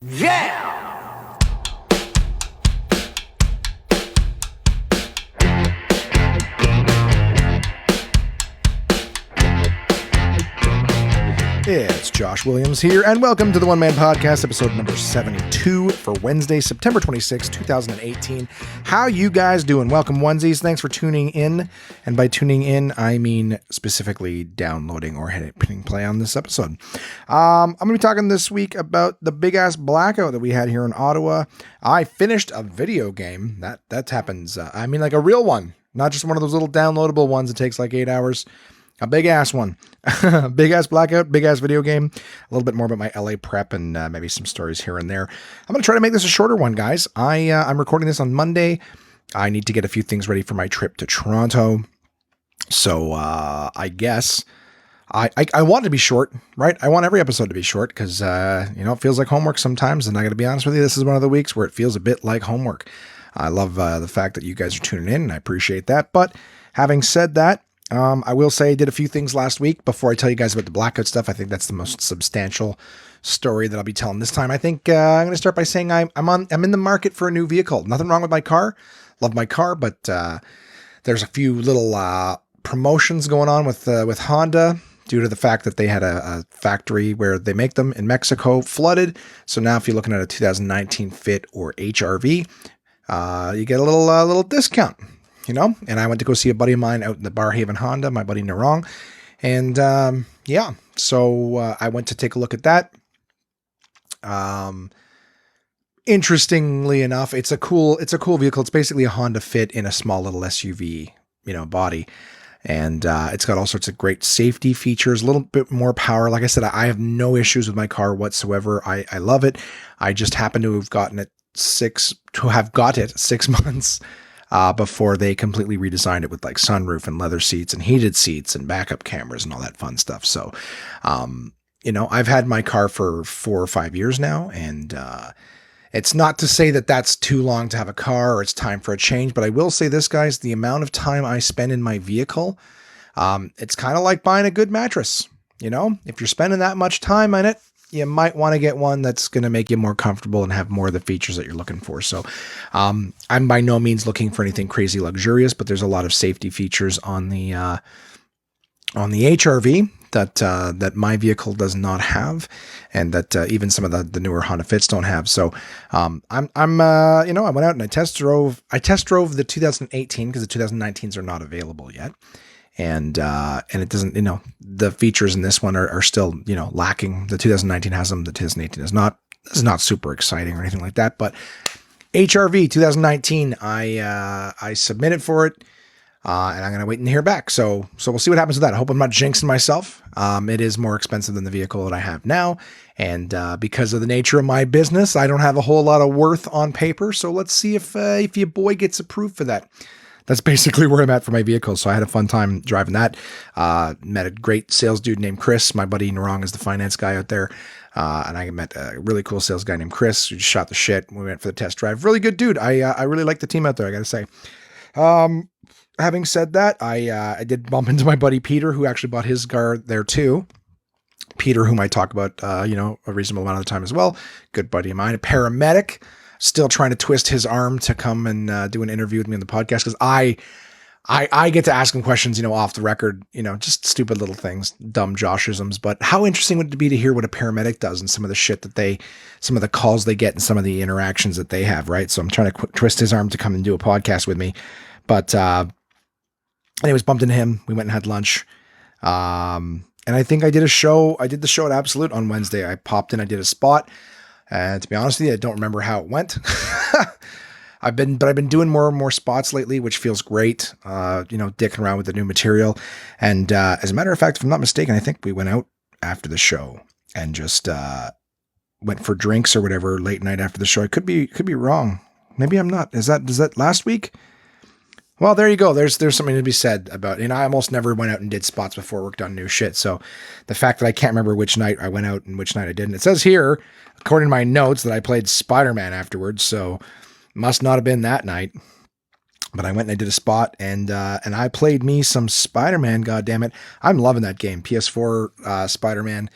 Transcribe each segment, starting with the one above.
Yeah! It's Josh Williams here, and welcome to the One Man Podcast, episode number 72 for Wednesday, September 26, 2018. How you guys doing? Welcome, onesies. Thanks for tuning in. And by tuning in, I mean specifically downloading or hitting play on this episode. I'm going to be talking this week about the big-ass blackout that we had here in Ottawa. I finished a video game. That happens. I mean, like a real one, not just one of those little downloadable ones that takes like 8 hours. A big-ass one. Big-ass blackout, big-ass video game. A little bit more about my LA prep and maybe some stories here and there. I'm going to try to make this a shorter one, guys. I'm recording this on Monday. I need to get a few things ready for my trip to Toronto. So I guess I want it to be short, right? I want every episode to be short because, it feels like homework sometimes. And I got to be honest with you, this is one of the weeks where it feels a bit like homework. I love the fact that you guys are tuning in, and I appreciate that. But having said that, I will say I did a few things last week before I tell you guys about the blackout stuff. I think that's the most substantial story that I'll be telling this time. I think I'm going to start by saying I'm in the market for a new vehicle. Nothing wrong with my car. Love my car, but there's a few little promotions going on with Honda due to the fact that they had a factory where they make them in Mexico flooded. So now if you're looking at a 2019 Fit or HRV, you get a little discount. And I went to go see a buddy of mine out in the Barhaven Honda, my buddy Narong. And, so I went to take a look at that. Interestingly enough, it's a cool vehicle. It's basically a Honda Fit in a small little SUV, body. And, it's got all sorts of great safety features, a little bit more power. Like I said, I have no issues with my car whatsoever. I love it. I just happen to have got it 6 months before they completely redesigned it with like sunroof and leather seats and heated seats and backup cameras and all that fun stuff. So, I've had my car for 4 or 5 years now, and it's not to say that that's too long to have a car or it's time for a change, but I will say this, guys, the amount of time I spend in my vehicle, it's kind of like buying a good mattress. If you're spending that much time on it, you might want to get one that's going to make you more comfortable and have more of the features that you're looking for. So I'm by no means looking for anything crazy luxurious, but there's a lot of safety features on the HRV that my vehicle does not have, and that even some of the newer Honda Fits don't have. So I went out and I test drove the 2018 because the 2019s are not available yet. And it doesn't, the features in this one are still, lacking. The 2019 has them. The 2018 is not. This is not super exciting or anything like that. But HRV 2019, I submitted for it, and I'm going to wait and hear back. So we'll see what happens with that. I hope I'm not jinxing myself. It is more expensive than the vehicle that I have now. And because of the nature of my business, I don't have a whole lot of worth on paper. So let's see if your boy gets approved for that. That's basically where I'm at for my vehicle. So I had a fun time driving that. Met a great sales dude named Chris. My buddy Narong is the finance guy out there. And I met a really cool sales guy named Chris who just shot the shit. We went for the test drive. Really good dude. I really like the team out there, I got to say. Having said that, I did bump into my buddy Peter, who actually bought his car there too. Peter, whom I talk about, a reasonable amount of the time as well. Good buddy of mine, a paramedic. Still trying to twist his arm to come and do an interview with me on the podcast because I get to ask him questions, off the record, just stupid little things, dumb Joshisms. But how interesting would it be to hear what a paramedic does and some of the shit some of the calls they get and some of the interactions that they have, right? So I'm trying to twist his arm to come and do a podcast with me. But anyways, bumped into him. We went and had lunch. And I think I did the show at Absolute on Wednesday. I popped in, I did a spot. And to be honest with you, I don't remember how it went. I've been doing more and more spots lately, which feels great. Dicking around with the new material. And as a matter of fact, if I'm not mistaken, I think we went out after the show and just went for drinks or whatever late night after the show. I could be wrong. Maybe I'm not. Is that last week? Well, there you go. There's something to be said about, I almost never went out and did spots before, worked on new shit. So the fact that I can't remember which night I went out and which night I didn't. It says here, according to my notes, that I played Spider-Man afterwards. So must not have been that night. But I went and I did a spot, and I played me some Spider-Man, goddammit. I'm loving that game. PS4 Spider-Man.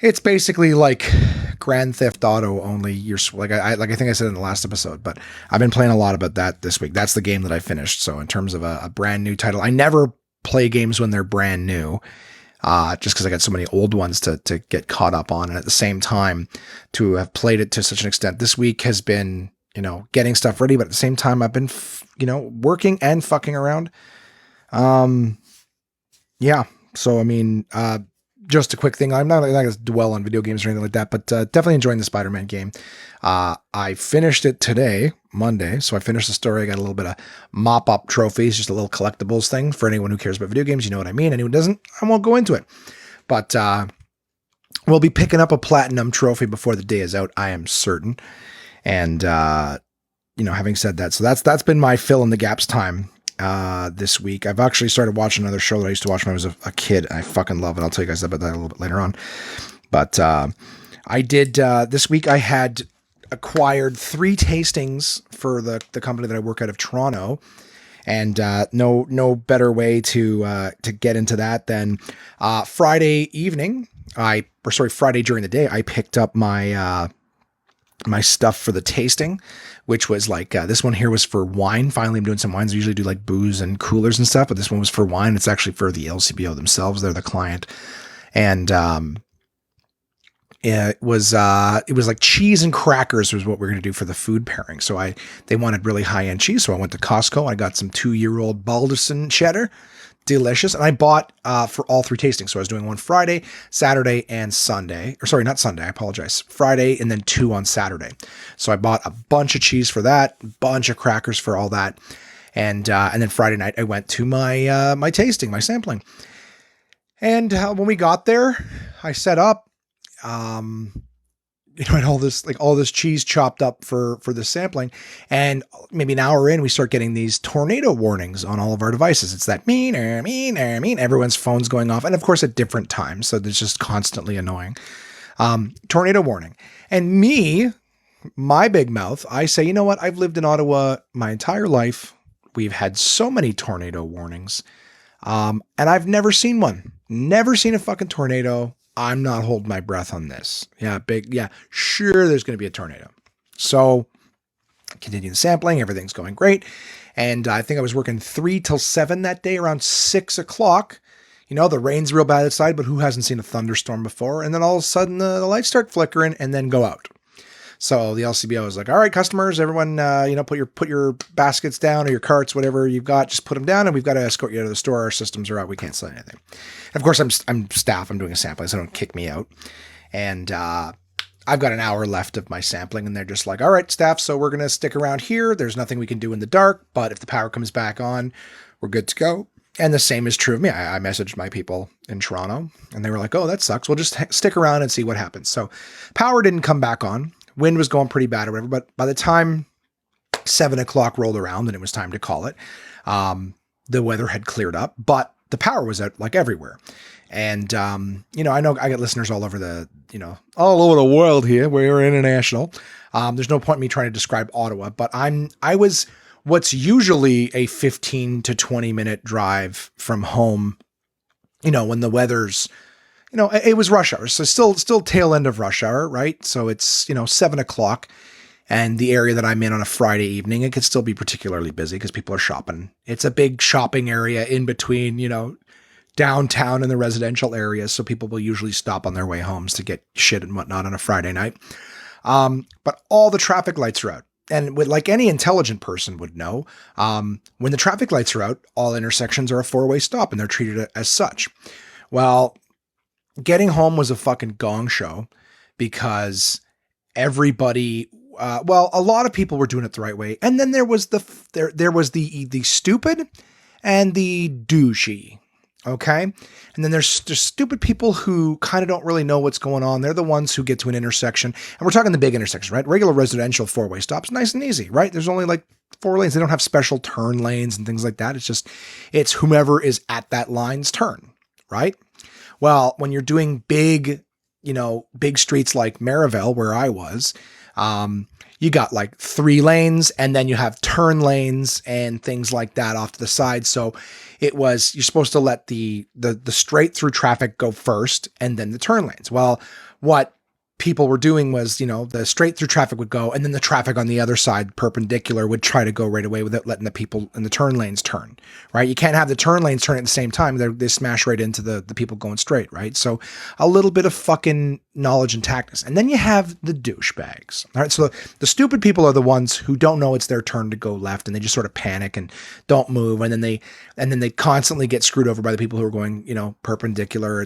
It's basically like Grand Theft Auto only. I think I said in the last episode, but I've been playing a lot about that this week. That's the game that I finished. So in terms of a brand new title, I never play games when they're brand new. Just because I got so many old ones to get caught up on. And at the same time, to have played it to such an extent, this week has been, getting stuff ready. But at the same time, I've been, working and fucking around. Yeah. So, I mean, just a quick thing. I'm not going to dwell on video games or anything like that, but definitely enjoying the Spider-Man game. I finished it today, Monday. So I finished the story. I got a little bit of mop-up trophies, just a little collectibles thing for anyone who cares about video games. You know what I mean? Anyone who doesn't, I won't go into it. But we'll be picking up a platinum trophy before the day is out, I am certain. And, having said that, so that's been my fill in the gaps time this week. I've actually started watching another show that I used to watch when I was a kid. I fucking love it. I'll tell you guys about that a little bit later on. But I did this week. I had acquired 3 tastings for the company that I work out of Toronto, and no better way to get into that than Friday evening. Friday during the day, I picked up my my stuff for the tasting, which was like, this one here was for wine. Finally, I'm doing some wines. I usually do like booze and coolers and stuff, but this one was for wine. It's actually for the LCBO themselves. They're the client. And, it was like cheese and crackers was what we we're going to do for the food pairing. So they wanted really high end cheese. So I went to Costco. I got some 2-year-old Balderson cheddar. Delicious. And I bought for all 3 tastings. So I was doing one Friday, Saturday, and Sunday. Or sorry, not Sunday. I apologize. Friday and then 2 on Saturday. So I bought a bunch of cheese for that, a bunch of crackers for all that. And then Friday night I went to my my tasting, my sampling. And when we got there, I set up. I had all this cheese chopped up for the sampling, and maybe an hour in, we start getting these tornado warnings on all of our devices. It's that everyone's phone's going off, and of course at different times, so it's just constantly annoying. Tornado warning, and my big mouth, I say, you know what? I've lived in Ottawa my entire life. We've had so many tornado warnings, and I've never seen one. Never seen a fucking tornado. I'm not holding my breath on this. Sure, there's going to be a tornado. So continue the sampling. Everything's going great. And I think I was working 3 till 7 that day, around 6 o'clock. The rain's real bad outside, but who hasn't seen a thunderstorm before? And then all of a sudden the lights start flickering and then go out. So the LCBO is like, all right, customers, everyone, put your baskets down or your carts, whatever you've got, just put them down, and we've got to escort you out of the store. Our systems are out. We can't sell anything. And of course, I'm staff. I'm doing a sampling, so don't kick me out. And I've got an hour left of my sampling, and they're just like, all right, staff, so we're going to stick around here. There's nothing we can do in the dark, but if the power comes back on, we're good to go. And the same is true of me. I messaged my people in Toronto, and they were like, oh, that sucks. We'll just stick around and see what happens. So power didn't come back on. Wind was going pretty bad or whatever, but by the time 7 o'clock rolled around and it was time to call it, the weather had cleared up, but the power was out like everywhere. And, I know I got listeners all over all over the world here. We're international. There's no point in me trying to describe Ottawa, but I was what's usually a 15 to 20 minute drive from home, when the weather's, it was rush hour. So still tail end of rush hour, right? So it's, 7 o'clock, and the area that I'm in on a Friday evening, it could still be particularly busy because people are shopping. It's a big shopping area in between, downtown and the residential areas. So people will usually stop on their way homes to get shit and whatnot on a Friday night. But all the traffic lights are out. And like any intelligent person would know, when the traffic lights are out, all intersections are a 4-way stop and they're treated as such. Well, getting home was a fucking gong show because everybody, a lot of people were doing it the right way. And then there was the stupid and the douchey. Okay. And then there's stupid people who kind of don't really know what's going on. They're the ones who get to an intersection, and we're talking the big intersection, right? Regular residential 4-way stops, nice and easy, right? There's only like 4 lanes. They don't have special turn lanes and things like that. It's whomever is at that line's turn, right? Well, when you're doing big streets like Maryville, where I was, you got like 3 lanes, and then you have turn lanes and things like that off to the side. So you're supposed to let the straight through traffic go first and then the turn lanes. Well, what people were doing was, the straight through traffic would go, and then the traffic on the other side perpendicular would try to go right away without letting the people in the turn lanes turn, right? You can't have the turn lanes turn at the same time. They smash right into the people going straight, right? So a little bit of fucking knowledge and tactness. And then you have the douchebags, all right? So the stupid people are the ones who don't know it's their turn to go left, and they just sort of panic and don't move. And then they constantly get screwed over by the people who are going, perpendicular.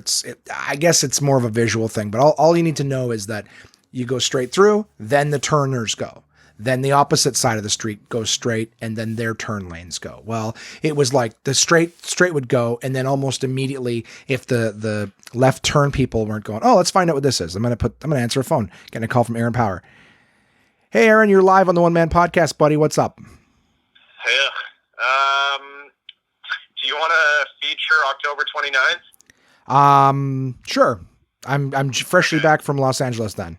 I guess it's more of a visual thing, but all you need to know is that you go straight through, then the turners go. Then the opposite side of the street goes straight, and then their turn lanes go. Well, it was like the straight would go, and then almost immediately, if the left turn people weren't going, oh, let's find out what this is. I'm gonna answer a phone. Getting a call from Aaron Power. Hey, Aaron, you're live on the One Man Podcast, buddy. What's up? Hey, do you want to feature October 29th? Sure. I'm freshly back from Los Angeles then.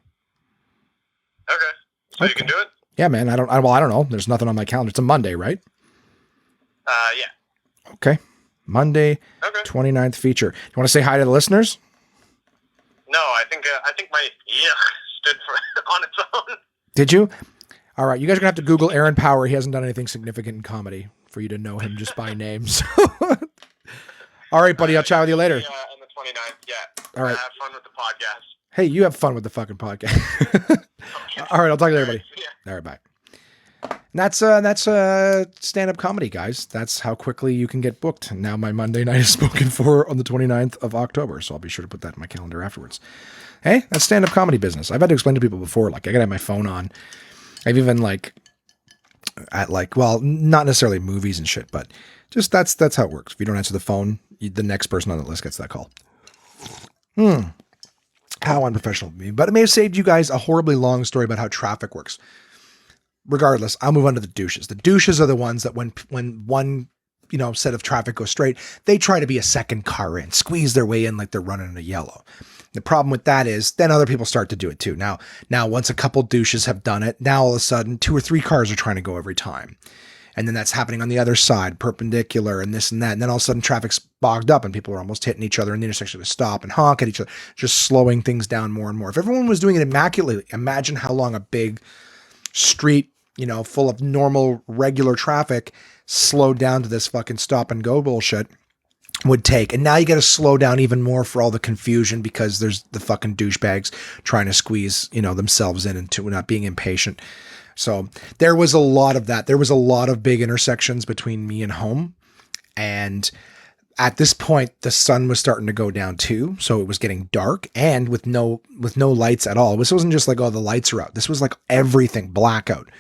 Okay. So you can do it? Yeah, man. I don't know. There's nothing on my calendar. It's a Monday, right? Yeah. Okay. Monday, okay. 29th feature. You want to say hi to the listeners? No, I think my stood for on its own. Did you? All right. You guys are going to have to Google Aaron Power. He hasn't done anything significant in comedy for you to know him just by names. All right, buddy. I'll chat with you later. On the 29th, yeah. All right. Have fun with the podcast. Hey, you have fun with the fucking podcast. Okay. All right, I'll talk to you later, buddy. Yeah. All right, bye. And that's stand-up comedy, guys. That's how quickly you can get booked. Now my Monday night is spoken for on the 29th of October, so I'll be sure to put that in my calendar afterwards. Hey, that's stand-up comedy business. I've had to explain to people before, like I gotta have my phone on. I've even not necessarily movies and shit, but just that's how it works. If you don't answer the phone, the next person on the list gets that call. How unprofessional of me. But it may have saved you guys a horribly long story about how traffic works. Regardless, I'll move on to the douches. The douches are the ones that when one, set of traffic goes straight, they try to be a second car in, squeeze their way in like they're running a yellow. The problem with that is then other people start to do it too. Now once a couple douches have done it, now all of a sudden 2 or 3 cars are trying to go every time. And then that's happening on the other side, perpendicular and this and that. And then all of a sudden traffic's bogged up and people are almost hitting each other in the intersection to stop and honk at each other, just slowing things down more and more. If everyone was doing it immaculately, imagine how long a big street, full of normal, regular traffic slowed down to this fucking stop and go bullshit would take. And now you got to slow down even more for all the confusion because there's the fucking douchebags trying to squeeze, themselves in into not being impatient. So there was a lot of that. There was a lot of big intersections between me and home. And at this point, the sun was starting to go down too. So it was getting dark and with no lights at all. This wasn't just like, oh, the lights are out. This was like everything blackout,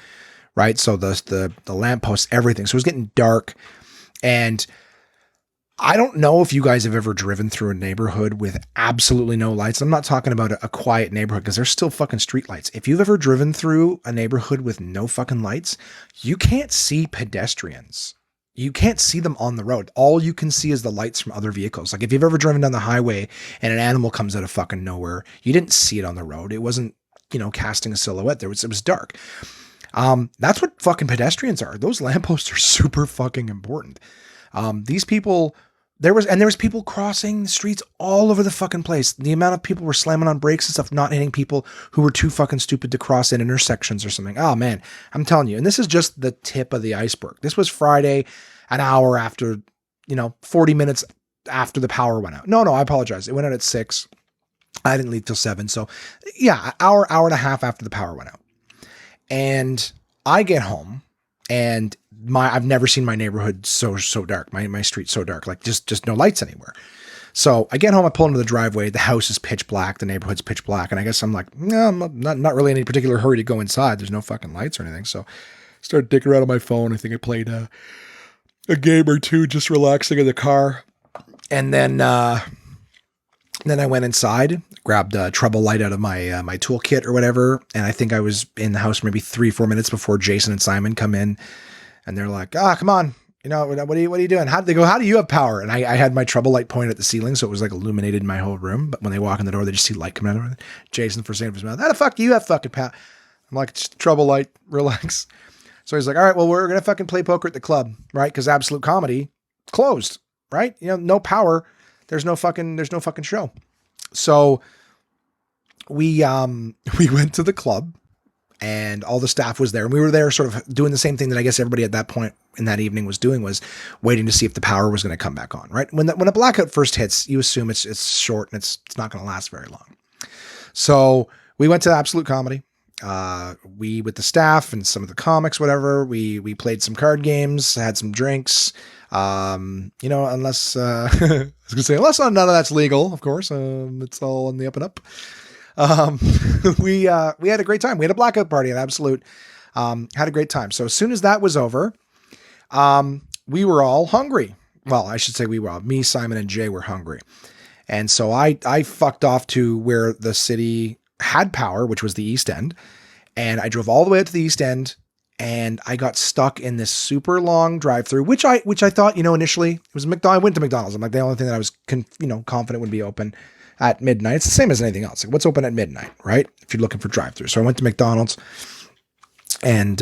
right? So the lampposts, everything. So it was getting dark. And I don't know if you guys have ever driven through a neighborhood with absolutely no lights. I'm not talking about a quiet neighborhood because there's still fucking street lights. If you've ever driven through a neighborhood with no fucking lights, you can't see pedestrians. You can't see them on the road. All you can see is the lights from other vehicles. Like if you've ever driven down the highway and an animal comes out of fucking nowhere, you didn't see it on the road. It wasn't, casting a silhouette. It was dark. That's what fucking pedestrians are. Those lampposts are super fucking important. These people... There was people crossing the streets all over the fucking place. The amount of people were slamming on brakes and stuff, not hitting people who were too fucking stupid to cross in intersections or something. Oh man, I'm telling you. And this is just the tip of the iceberg. This was Friday, an hour after, 40 minutes after the power went out. No, I apologize. It went out at 6. I didn't leave till 7. So yeah, an hour and a half after the power went out. And I get home and I've never seen my neighborhood so dark. My street so dark, like just no lights anywhere. So I get home, I pull into the driveway. The house is pitch black. The neighborhood's pitch black. And I guess I'm like, no, I'm not really in any particular hurry to go inside. There's no fucking lights or anything. So I started dicking around on my phone. I think I played a game or two, just relaxing in the car. And then I went inside, grabbed a trouble light out of my my toolkit or whatever. And I think I was in the house maybe 3-4 minutes before Jason and Simon come in. And they're like, come on. What are you doing? How do you have power? And I had my trouble light pointed at the ceiling. So it was like illuminated my whole room. But when they walk in the door, they just see light coming out of it. Jason for saying his mouth, how the fuck do you have fucking power? I'm like, it's trouble light, relax. So he's like, all right, well, we're going to fucking play poker at the club, right? Cause Absolute Comedy closed, right? No power. There's no fucking show. So we went to the club and all the staff was there, and we were there sort of doing the same thing that I guess everybody at that point in that evening was doing, was waiting to see if the power was going to come back on, right? When a blackout first hits, you assume it's short and it's not going to last very long. So we went to Absolute Comedy. We, with the staff and some of the comics, whatever, we played some card games, had some drinks, unless, I was gonna say, unless none of that's legal, of course, it's all on the up and up. We had a great time. We had a blackout party at Absolute, had a great time. So as soon as that was over, we were all hungry. Well, I should say me, Simon, and Jay were hungry. And so I fucked off to where the city had power, which was the East End. And I drove all the way out to the East End, and I got stuck in this super long drive-through, which I thought, initially it was McDonald's. I went to McDonald's. I'm like, the only thing that I was, confident would be open at midnight. It's the same as anything else. Like, what's open at midnight, right? If you're looking for drive-through. So I went to McDonald's and,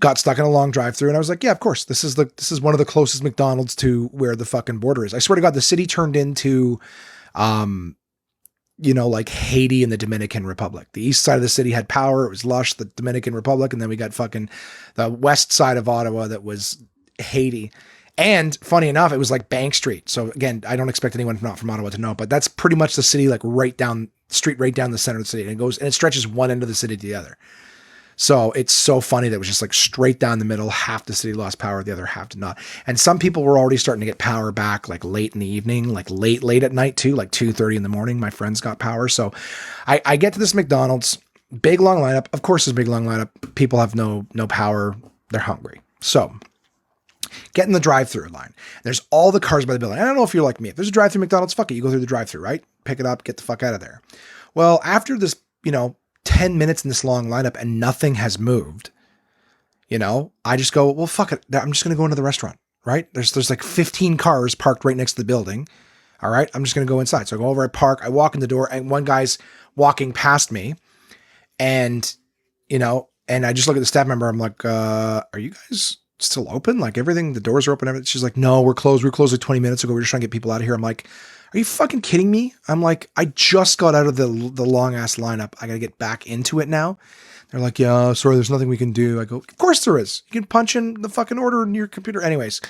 got stuck in a long drive-through, and I was like, yeah, of course. This is one of the closest McDonald's to where the fucking border is. I swear to God, the city turned into, like Haiti and the Dominican Republic. The east side of the city had power. It was lush, the Dominican Republic. And then we got fucking the west side of Ottawa that was Haiti. And funny enough, it was like Bank Street. So again, I don't expect anyone not from Ottawa to know, but that's pretty much the city, like right down the center of the city. And it stretches one end of the city to the other. So it's so funny that it was just like straight down the middle. Half the city lost power, the other half did not. And some people were already starting to get power back like late in the evening, like late at night too, like 2:30 in the morning. My friends got power. So I get to this McDonald's, big long lineup. Of course, there's a big long lineup. People have no power. They're hungry. So get in the drive-through line. There's all the cars by the building. I don't know if you're like me. If there's a drive-through McDonald's, fuck it. You go through the drive-through, right? Pick it up, get the fuck out of there. Well, after this, 10 minutes in this long lineup and nothing has moved, I just go, well, fuck it. I'm just going to go into the restaurant, right? There's like 15 cars parked right next to the building. All right. I'm just going to go inside. So I go over, I park, I walk in the door, and one guy's walking past me, and, and I just look at the staff member. I'm like, are you guys still open? Like everything, the doors are open. Everything. She's like, no, we're closed. We were closed like 20 minutes ago. We're just trying to get people out of here. I'm like, are you fucking kidding me? I'm like, I just got out of the long ass lineup. I got to get back into it now. They're like, yeah, sorry, there's nothing we can do. I go, of course there is. You can punch in the fucking order in your computer. Anyways,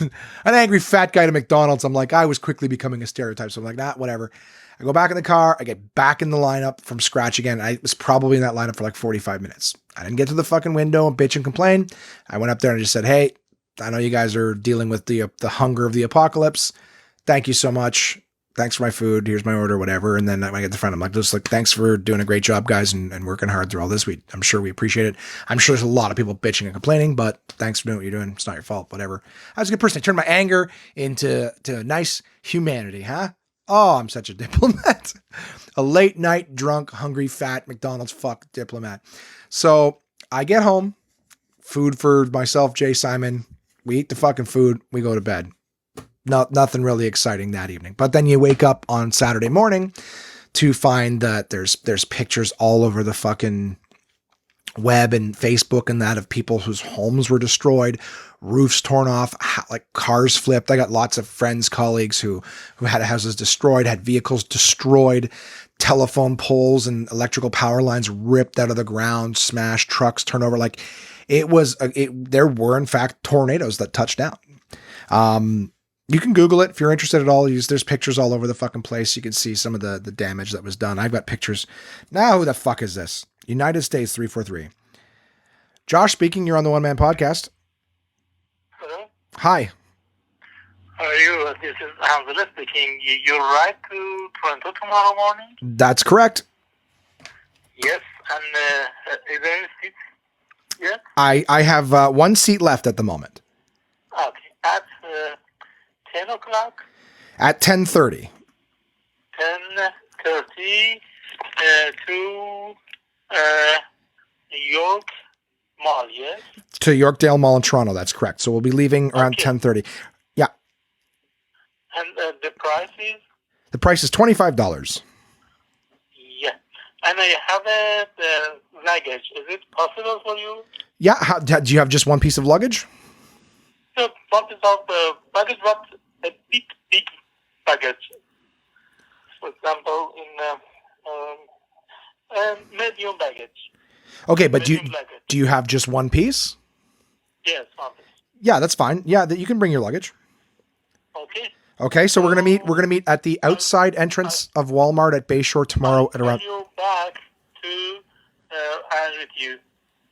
an angry fat guy to McDonald's. I'm like, I was quickly becoming a stereotype. So I'm like, whatever. I go back in the car. I get back in the lineup from scratch again. I was probably in that lineup for like 45 minutes. I didn't get to the fucking window and bitch and complain. I went up there and I just said, hey, I know you guys are dealing with the hunger of the apocalypse. Thank you so much. Thanks for my food. Here's my order, whatever. And then I get the front. I'm like, thanks for doing a great job, guys, and working hard through all this. I'm sure we appreciate it. I'm sure there's a lot of people bitching and complaining, but thanks for doing what you're doing. It's not your fault, whatever. I was a good person. I turned my anger into nice humanity, huh? Oh, I'm such a diplomat. A late night, drunk, hungry, fat McDonald's fuck diplomat. So I get home, food for myself, Jay, Simon. We eat the fucking food. We go to bed. Nothing really exciting that evening. But then you wake up on Saturday morning to find that there's pictures all over the fucking web and Facebook and that of people whose homes were destroyed, roofs torn off, like cars flipped. I got lots of friends, colleagues who had houses destroyed, had vehicles destroyed, telephone poles and electrical power lines ripped out of the ground, smashed, trucks turned over. Like there were in fact tornadoes that touched down. You can Google it if you're interested at all. There's pictures all over the fucking place. You can see some of the damage that was done. I've got pictures. Now, who the fuck is this? United States 343. Josh speaking. You're on the One Man Podcast. Hello. Hi. How are you? This is Angela speaking. You're right to Toronto tomorrow morning? That's correct. Yes. And is there any seats yet? I have one seat left at the moment. Okay. At 10 o'clock? At 10:30. 10:30 to York Mall, yes? To Yorkdale Mall in Toronto, that's correct. So we'll be leaving around 10:30. Yeah. And the price is? The price is $25. Yeah. And I have a luggage. Is it possible for you? Yeah. Do you have just one piece of luggage? So what is of baggage? What a big baggage? For example, in And medium baggage. Okay, but Medium luggage. do you have just one piece? Yes, one piece. Yeah, that's fine. Yeah, you can bring your luggage. Okay. Okay, so we're gonna meet at the outside entrance of Walmart at Bayshore tomorrow at around. You back to and with you.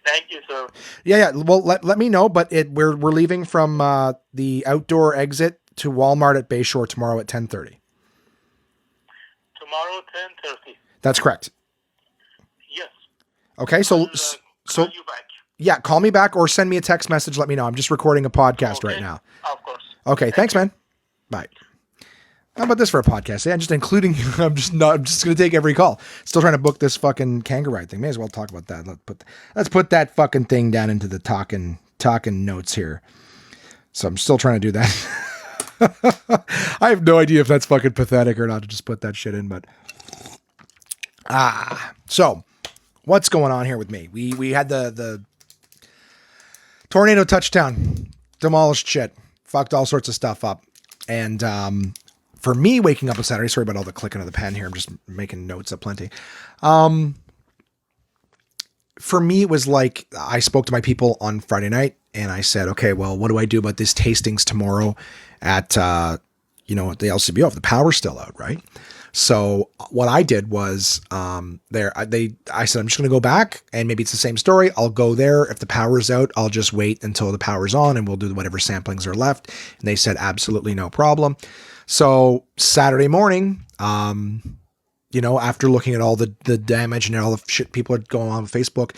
Thank you, sir. Yeah. Well, let me know, but we're leaving from the outdoor exit to Walmart at Bayshore tomorrow at 10:30. Tomorrow 10:30. That's correct. Yes. Okay, so call you back. Yeah, call me back or send me a text message. Let me know. I'm just recording a podcast right now. Of course. Okay, thanks, man. Bye. How about this for a podcast? Yeah, just including you. I'm just going to take every call. Still trying to book this fucking kangaroo ride thing. May as well talk about that. Let's put that fucking thing down into the talking notes here. So I'm still trying to do that. I have no idea if that's fucking pathetic or not to just put that shit in, but so what's going on here with me? We had the tornado touchdown, demolished shit, fucked all sorts of stuff up. And for me, waking up on Saturday, sorry about all the clicking of the pen here. I'm just making notes aplenty. For me, it was like I spoke to my people on Friday night and I said, okay, well, what do I do about this tastings tomorrow at, at the LCBO if the power's still out, right? So what I did was I said, I'm just going to go back and maybe it's the same story. I'll go there. If the power is out, I'll just wait until the power's on and we'll do whatever samplings are left. And they said, absolutely no problem. So Saturday morning, after looking at all the damage and all the shit people are going on Facebook,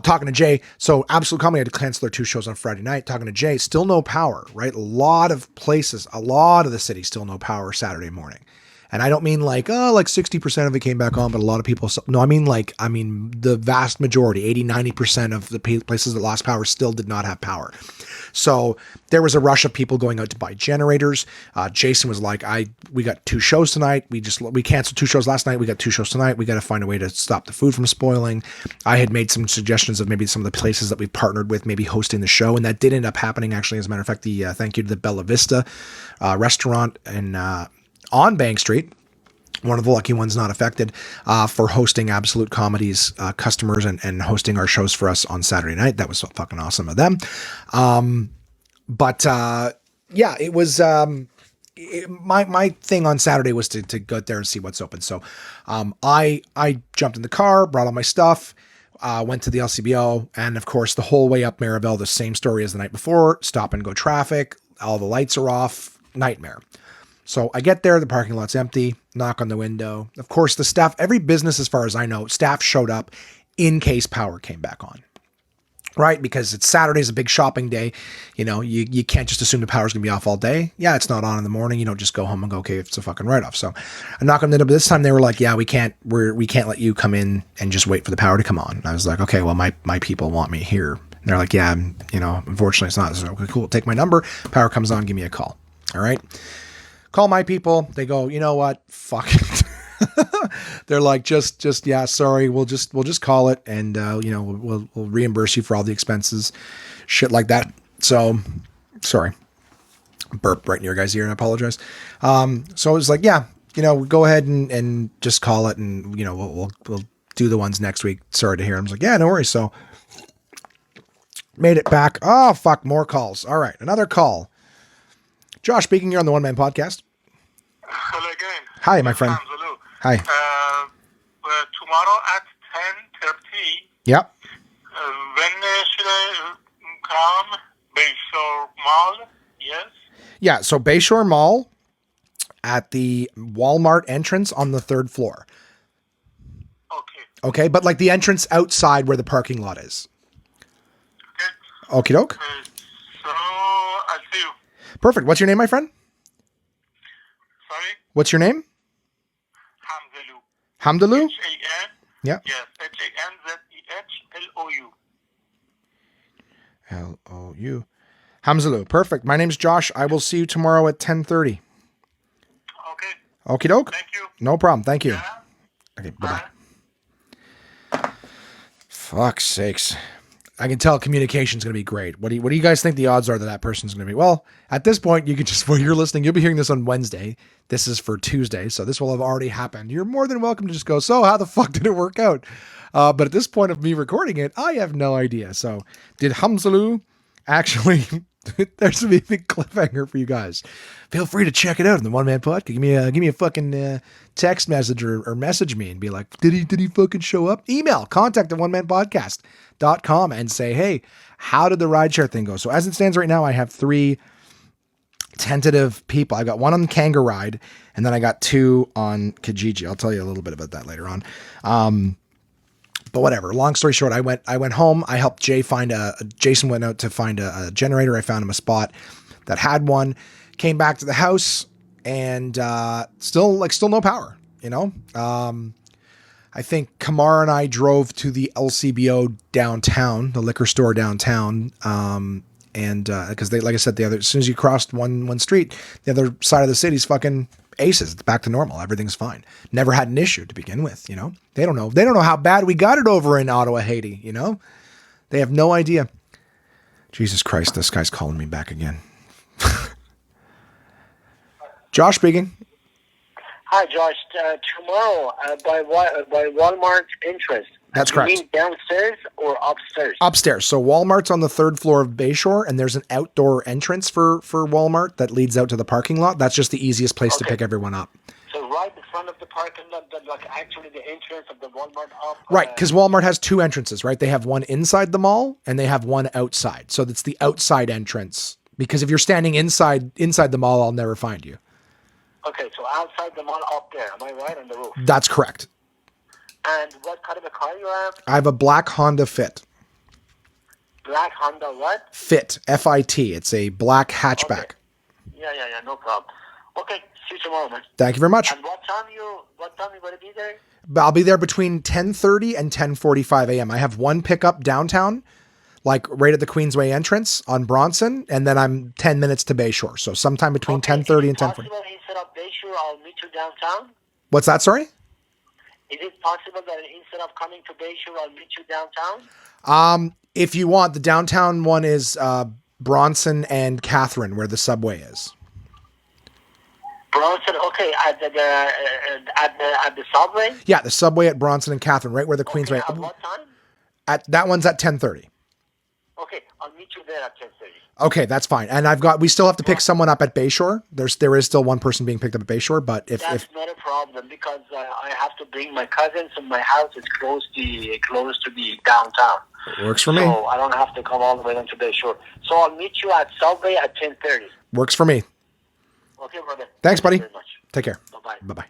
talking to Jay. So Absolute Comedy had to cancel their 2 shows on Friday night. Talking to Jay, still no power, right? A lot of places, a lot of the city still no power Saturday morning. And I don't mean like 60% of it came back on, but a lot of people, no, I mean the vast majority, 80, 90% of the places that lost power still did not have power. So there was a rush of people going out to buy generators. Jason was like, we got 2 shows tonight. We canceled 2 shows last night. We got 2 shows tonight. We got to find a way to stop the food from spoiling. I had made some suggestions of maybe some of the places that we partnered with, maybe hosting the show. And that did end up happening. Actually, as a matter of fact, thank you to the Bella Vista restaurant on Bank Street, one of the lucky ones not affected, for hosting Absolute Comedy's customers and hosting our shows for us on Saturday night. That was so fucking awesome of them. It was my thing on Saturday was to go out there and see what's open. So I jumped in the car, brought all my stuff, went to the LCBO, and of course the whole way up Maribel, the same story as the night before, stop and go traffic, all the lights are off, nightmare. So I get there, the parking lot's empty, knock on the window. Of course, the staff, every business, as far as I know, staff showed up in case power came back on, right? Because it's Saturday's a big shopping day. You can't just assume the power's going to be off all day. Yeah, it's not on in the morning. You don't just go home and go, okay, it's a fucking write-off. So I knock on the window, but this time they were like, yeah, we can't let you come in and just wait for the power to come on. And I was like, okay, well, my people want me here. And they're like, yeah, unfortunately it's not. So, okay, cool. Take my number. Power comes on. Give me a call. All right. Call my people. They go, you know what? Fuck it. They're like, just, yeah, sorry. We'll just call it. And, we'll reimburse you for all the expenses, shit like that. So sorry. Burp right in your guys' ear and I apologize. So it was like, yeah, go ahead and just call it. And, we'll do the ones next week. Sorry to hear. I was like, yeah, no worries. So made it back. Oh, fuck. More calls. All right. Another call. Josh speaking, you're on the One Man Podcast. Hello again. Hi, my friend. Hi. Tomorrow at 10:30. Yep. When should I come? Bayshore Mall? Yes? Yeah, so Bayshore Mall at the Walmart entrance on the 3rd floor. Okay. Okay, but like the entrance outside where the parking lot is. Okay. Okie doke. So, I'll see you. Perfect. What's your name, my friend? Sorry? What's your name? Hamzalu. Hamdalu? H-A-N? Yeah. Yes, H-A-N-Z-E-H-L-O-U. L-O-U. Hamzalu. Perfect. My name's Josh. I will see you tomorrow at 10:30. Okay. Okie doke. Thank you. No problem. Thank you. Yeah. Okay, bye-bye. Fuck's sakes. I can tell communication's going to be great. What do you guys think the odds are that person's going to be? Well, at this point, you can just, while you're listening, you'll be hearing this on Wednesday. This is for Tuesday, so this will have already happened. You're more than welcome to just go, so how the fuck did it work out? But at this point of me recording it, I have no idea. So did Hamzalu actually... There's a big cliffhanger for you guys. Feel free to check it out in the One Man Podcast. Give me a fucking text message or message me and be like, did he fucking show up? Email contact@onemanpodcast.com and say, hey, how did the rideshare thing go? So as it stands right now, I have 3 tentative people. I got 1 on Kanga Ride, and then I got 2 on Kijiji. I'll tell you a little bit about that later on. But whatever. Long story short, I went home. I helped Jason went out to find a generator. I found him a spot that had one. Came back to the house and still no power. You know. I think Kamar and I drove to the LCBO downtown, the liquor store downtown. And because they, like I said, as soon as you crossed one street, the other side of the city's fucking aces. It's back to normal. Everything's fine. Never had an issue to begin with. You know, they don't know how bad we got it over in Ottawa, Haiti. You know, they have no idea. Jesus Christ, this guy's calling me back again. Josh speaking. Hi, Josh. Tomorrow by Walmart entrance. That's correct. You mean downstairs or upstairs? Upstairs. So Walmart's on the 3rd floor of Bayshore, and there's an outdoor entrance for Walmart that leads out to the parking lot. That's just the easiest place to pick everyone up. So right in front of the parking lot, like actually the entrance of the Walmart up? Right, because Walmart has 2 entrances, right? They have one inside the mall, and they have one outside. So it's the outside entrance. Because if you're standing inside the mall, I'll never find you. Okay, so outside the mall up there. Am I right, on the roof? That's correct. And what kind of a car you have? I have a black Honda Fit. Black Honda what? Fit, F-I-T. It's a black hatchback. Okay. Yeah, no problem. Okay, see you tomorrow, man. Thank you very much. And what time you going to be there? I'll be there between 10:30 and 10:45 a.m. I have one pickup downtown, like right at the Queensway entrance on Bronson, and then I'm 10 minutes to Bayshore. So sometime between 10:30 and 10:40. Instead of Bayshore, I'll meet you downtown? What's that, sorry? Is it possible that instead of coming to Bayshore, I'll meet you downtown? If you want, the downtown one is Bronson and Catherine, where the subway is. Bronson, okay, at the subway? Yeah, the subway at Bronson and Catherine, right where the Queensway. At what time? That one's at 10:30. Okay, I'll meet you there at 10:30. Okay, that's fine. And we still have to pick someone up at Bayshore. There is still one person being picked up at Bayshore, but that's not a problem because I have to bring my cousins and my house is close to the downtown. Works for me. So I don't have to come all the way down to Bayshore. So I'll meet you at Subway at 10:30. Works for me. Okay, brother. Thanks, buddy. Thank you very much. Take care. Bye-bye. Bye-bye.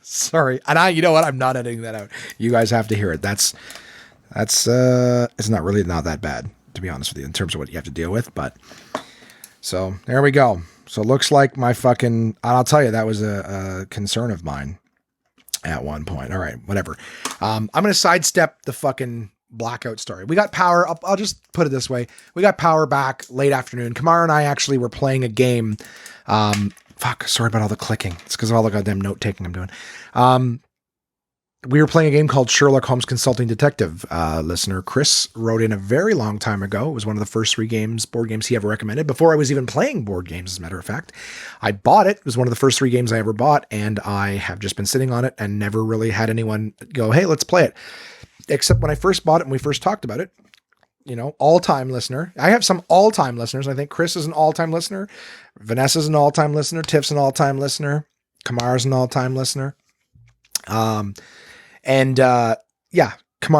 Sorry. And you know what? I'm not editing that out. You guys have to hear it. It's not that bad, to be honest with you, in terms of what you have to deal with. But so there we go. So it looks like I'll tell you, that was a concern of mine at one point. All right, whatever. I'm going to sidestep the fucking Blackout story. We got power. I'll just put it this way. We got power back late afternoon. Kamar and I actually were playing a game. Sorry about all the clicking. It's because of all the goddamn note taking I'm doing. We were playing a game called Sherlock Holmes Consulting Detective. Listener Chris wrote in a very long time ago. It was one of the first 3 board games he ever recommended. Before I was even playing board games, as a matter of fact. I bought it. It was one of the first 3 games I ever bought, and I have just been sitting on it and never really had anyone go, hey, let's play it. Except when I first bought it and we first talked about it. You know, all-time listener. I have some all-time listeners. I think Chris is an all-time listener. Vanessa's an all-time listener. Tiff's an all-time listener. Kamar's an all-time listener. Kamar,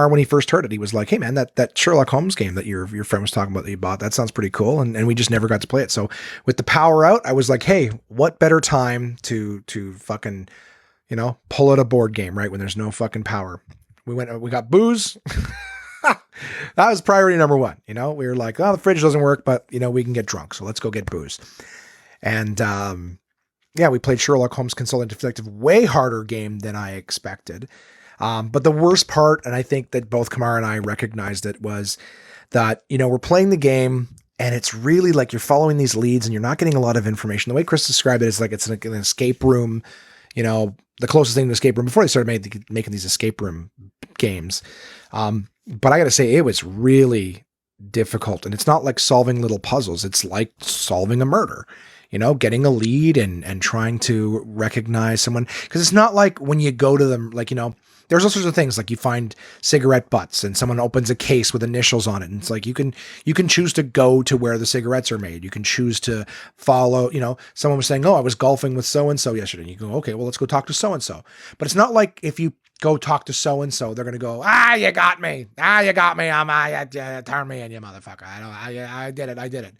when he first heard it, he was like, hey man, that Sherlock Holmes game that your friend was talking about that you bought, that sounds pretty cool. And we just never got to play it. So with the power out, I was like, hey, what better time to fucking, pull out a board game, right? When there's no fucking power. We got booze. That was priority number 1. We were like, oh, the fridge doesn't work, but we can get drunk. So let's go get booze. And, we played Sherlock Holmes Consulting Detective, way harder game than I expected. But the worst part, and I think that both Kamar and I recognized it, was that, we're playing the game and it's really like you're following these leads and you're not getting a lot of information. The way Chris described it is like it's an escape room, the closest thing to an escape room before they started making these escape room games. But I got to say, it was really difficult, and it's not like solving little puzzles. It's like solving a murder, getting a lead and trying to recognize someone. Cause it's not like when you go to them, like, there's all sorts of things, like you find cigarette butts and someone opens a case with initials on it. And it's like, you can choose to go to where the cigarettes are made. You can choose to follow, someone was saying, oh, I was golfing with so-and-so yesterday. And you go, okay, well, let's go talk to so-and-so. But it's not like if you go talk to so-and-so, they're going to go, you got me. You got me. Turn me in, you motherfucker. I did it.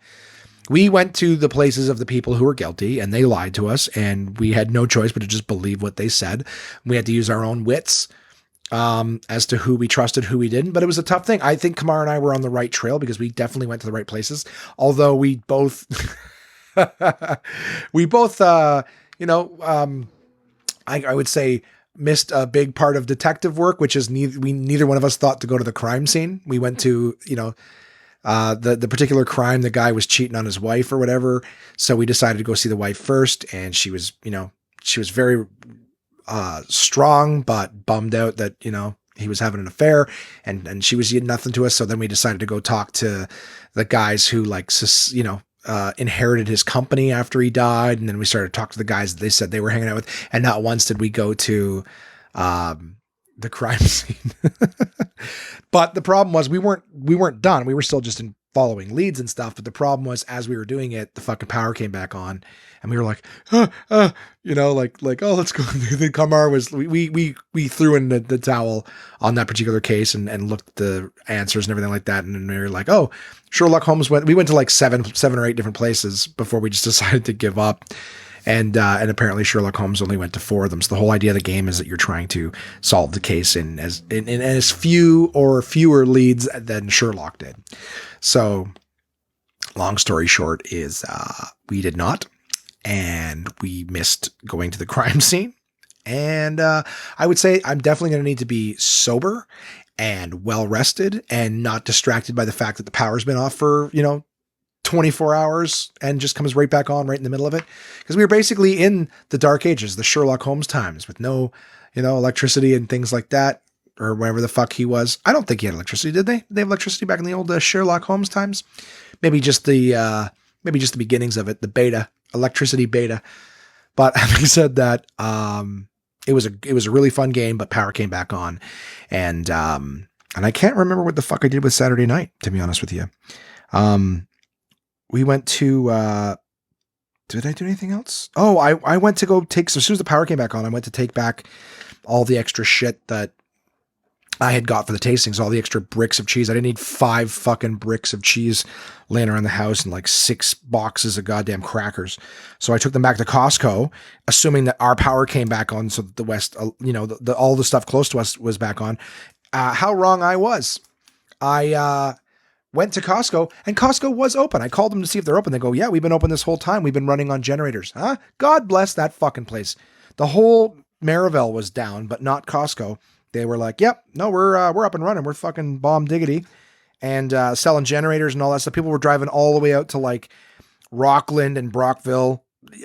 We went to the places of the people who were guilty, and they lied to us, and we had no choice but to just believe what they said. We had to use our own wits as to who we trusted, who we didn't. But it was a tough thing. I think Kamar and I were on the right trail because we definitely went to the right places. Although we both, I would say, missed a big part of detective work, which is neither one of us thought to go to the crime scene. We went to, the particular crime, the guy was cheating on his wife or whatever. So we decided to go see the wife first. And she was very strong, but bummed out that, he was having an affair and she was nothing to us. So then we decided to go talk to the guys who inherited his company after he died. And then we started to talk to the guys that they said they were hanging out with. And not once did we go to, the crime scene. But the problem was we weren't done. We were still just following leads and stuff. But the problem was, as we were doing it, the fucking power came back on and we were like, oh, let's go. The Kamar was, we threw in the towel on that particular case and looked at the answers and everything like that. And then we were like, oh, Sherlock Holmes we went to like seven or eight different places before we just decided to give up. And apparently Sherlock Holmes only went to 4 of them. So the whole idea of the game is that you're trying to solve the case in as few or fewer leads than Sherlock did. So long story short is, we did not, and we missed going to the crime scene. And, I would say I'm definitely going to need to be sober and well rested and not distracted by the fact that the power's been off for, 24 hours and just comes right back on right in the middle of it. Because we were basically in the dark ages, the Sherlock Holmes times with no, electricity and things like that, or whatever the fuck he was. I don't think he had electricity. Did they? Did they have electricity back in the old Sherlock Holmes times? Maybe just the beginnings of it, the beta, electricity beta. But having said that, it was a really fun game, but power came back on. And I can't remember what the fuck I did with Saturday night, to be honest with you. We went to, did I do anything else? Oh, I went to go take, so as soon as the power came back on, I went to take back all the extra shit that I had got for the tastings, all the extra bricks of cheese. I didn't need 5 fucking bricks of cheese laying around the house and like 6 boxes of goddamn crackers. So I took them back to Costco, assuming that our power came back on. So that the West, all the stuff close to us was back on. How wrong I was. I, went to Costco and Costco was open. I called them to see if they're open. They go, yeah, we've been open this whole time. We've been running on generators. Huh? God bless that fucking place. The whole Maryville was down, but not Costco. They were like, yep, no, we're up and running. We're fucking bomb diggity and selling generators and all that stuff. People were driving all the way out to like Rockland and Brockville,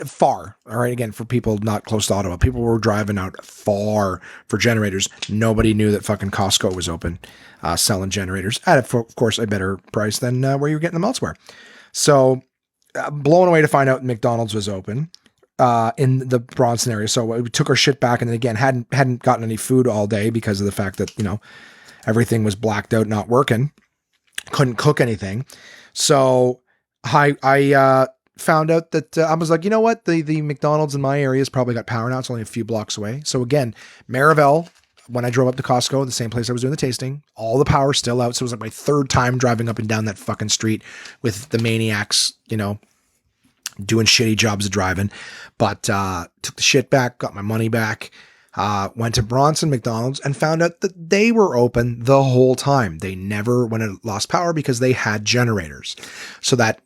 far. All right. Again, for people not close to Ottawa, people were driving out far for generators. Nobody knew that fucking Costco was open, selling generators at, of course, a better price than where you were getting them elsewhere. So blown away to find out McDonald's was open in the Bronson area. So we took our shit back, and then again, hadn't gotten any food all day because of the fact that, everything was blacked out, not working. Couldn't cook anything. So I found out that I was like, you know what? The McDonald's in my area has probably got power now. It's only a few blocks away. So again, Maryville, when I drove up to Costco, the same place I was doing the tasting, all the power's still out. So it was like my 3rd time driving up and down that fucking street with the maniacs, doing shitty jobs of driving, but took the shit back, got my money back, went to Bronson McDonald's and found out that they were open the whole time. They never went and lost power because they had generators. So that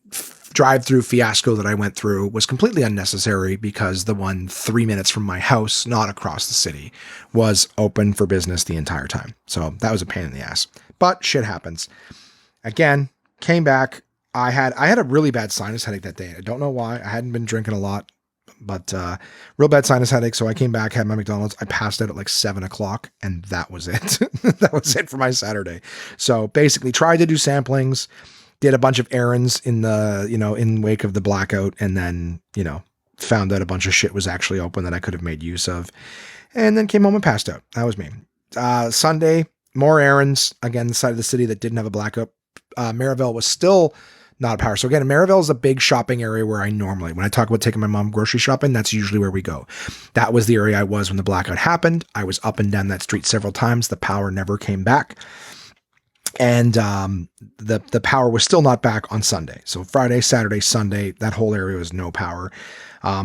drive-through fiasco that I went through was completely unnecessary because the one 3 minutes from my house, not across the city, was open for business the entire time. So that was a pain in the ass, but shit happens. Again, came back. I had a really bad sinus headache that day. I don't know why. I hadn't been drinking a lot. but real bad sinus headache. So I came back, had my McDonald's. I passed out at like 7:00, and that was it. That was it for my Saturday. So basically, tried to do samplings, did a bunch of errands in the in wake of the blackout, and then found out a bunch of shit was actually open that I could have made use of, and then came home and passed out. That was me. Sunday, more errands again. The side of the city that didn't have a blackout. Maryville was still not a power. So again, Maryville is a big shopping area where I normally, when I talk about taking my mom grocery shopping, that's usually where we go. That was the area I was when the blackout happened. I was up and down that street several times. The power never came back. And the power was still not back on Sunday. So Friday, Saturday, Sunday, that whole area was no power.